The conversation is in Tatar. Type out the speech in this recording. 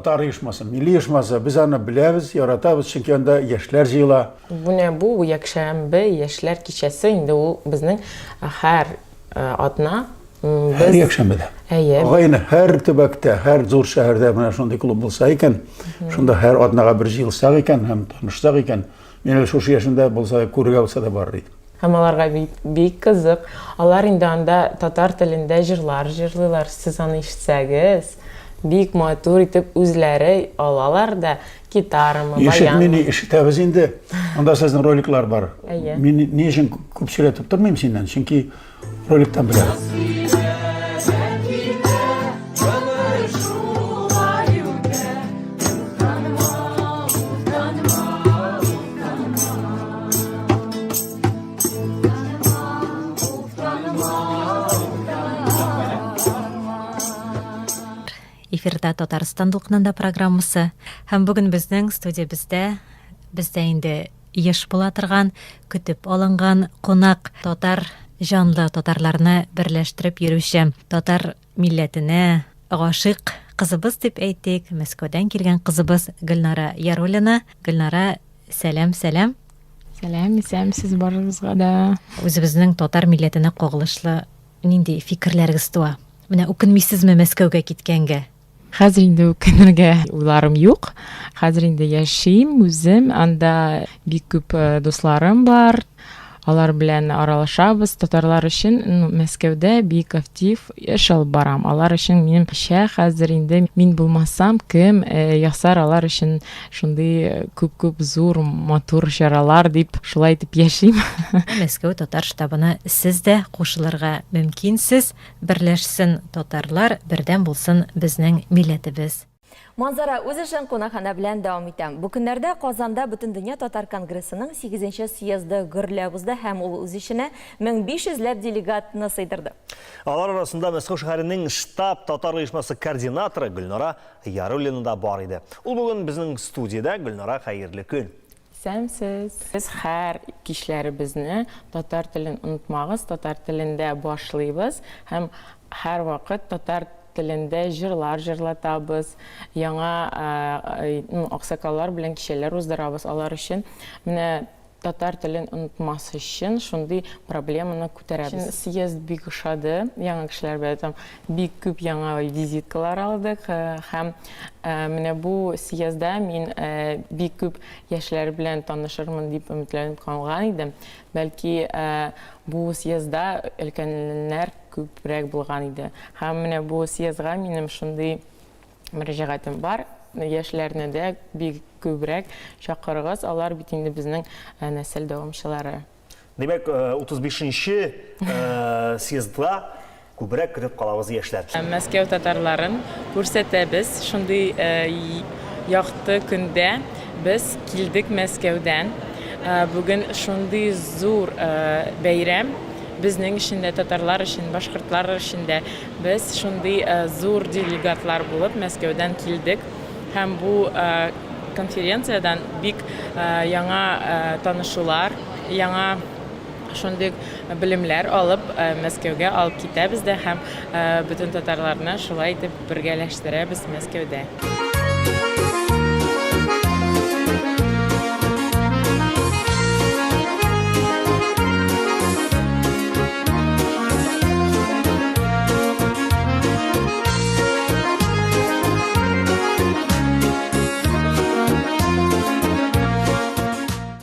Татар оешмасы, милли оешмасы, biz аны білеміз, яратабыз, чөнки анда яшьләр җыела. Бу якшәмбе яшьләр кичәсе, инде ул безнең һәр атна Һәр якшәмбедә. Агайны һәр төбәктә, һәр зур шәһәрдә менә шундый клуб булса икән, шунда һәр атнага бер җыелсак икән һәм танышсак икән, менә шушы яшендә булса, күрергә булса да бар иде. Һәм аларга бик кызык. Алар инде анда татар телендә җырлар җырлыйлар. Сез аны ишетсәгез, бик матур итеп үзләре алалар да гитарамы, баян. Мин ишетәбез инде. Анда сезнең роликлар бар. Мин ни өчен күп сөйләтеп тормыйм синнән, чөнки роликтан беләм. Эфирда Татарстан дулкынында программасы. Һәм бүген безнең студиябездә инде еш була торган, көтеп алынган кунак, татар җанлы татарларны берләштереп йөрүче, татар милләтенә гашыйк кызыбыз дип әйтик, Мәскәүдән килгән кызыбыз Гөлнара Яруллина. Гөлнара, сәлам. Сәлам, сез барыгызга да. Үзебезнең татар милләтенә кагылышлы нинди фикерләрегез туа? Менә үкенмисезме Мәскәүгә киткәнгә? Хәзер инде үкенергә уйларым юк. Хәзер инде яшим үзем, анда бик күп дусларым бар. Алар белән аралашабыз. Татарлар өчен Мәскәүдә бик актив эш алып барам. Алар өчен минемчә хәзер инде мин булмасам, кем ясар алар өчен шундый күп зур матур чаралар дип шулай итеп яшим. Мәскәү татар штабына сез дә кушылырга мөмкинсез. Берләшсен татарлар, бердәм булсын безнең милләтебез. Манзара, үз эшен кунакхана белән дәвам итәм. Бу көннәрдә Казанда Бөтендөнья татар конгрессының 8нче съезды гөрләп узды һәм ул үз эшенә 1500ләп делегатны сыйдырды. Алар арасында Мәскәү шәһәренең штаб татар оешмасы координаторы Гөлнара Яруллина да бар иде. Ул бүген безнең студиядә. Гөлнара, хәерле көн. Сәмсез. Без һәр кичләребезне татар телен онытмагыз, татар телендә башлыйбыз һәм һәр вакыт татар телендә җырлар җырлатабыз, яңа аксакаллар белән кичәләр уздырабыз. Алар өчен менә татар телен онытмас өчен шундый проблеманы күтәрәбез. Съезд бик ошады, яңа кешеләр белән бик күп яңа визиткалар алдык һәм менә бу съездда мин бик күп яшьләр белән танышырмын дип өметләнеп калган идем. Бәлки бу съездда өлкәннәр күпрәк булган иде. Һәм менә бу съездга минем шундый мөрәҗәгатем бар. Яшьләрне дә бик күбрәк чакырыгыз. Алар бит инде безнең нәсел дәвамчылары. Димәк, 35нче съездга күбрәк көтеп калабыз яшьләр. Мәскәү татарларын күрсәтәбез. Шундый якты көндә без килдек Мәскәүдән. Бүген шундый зур бәйрәм. Безнең эчендә татарлар өчен, башкортлар өчен дә без шундый зур делегатлар булып Мәскәүдән килдек. Һәм бу конференциядан бик яңа танышулар, яңа шундый белемләр алып Мәскәүгә алып китәбез дә һәм бөтен татарларны шулай итеп бергәләштерәбез Мәскәүдә.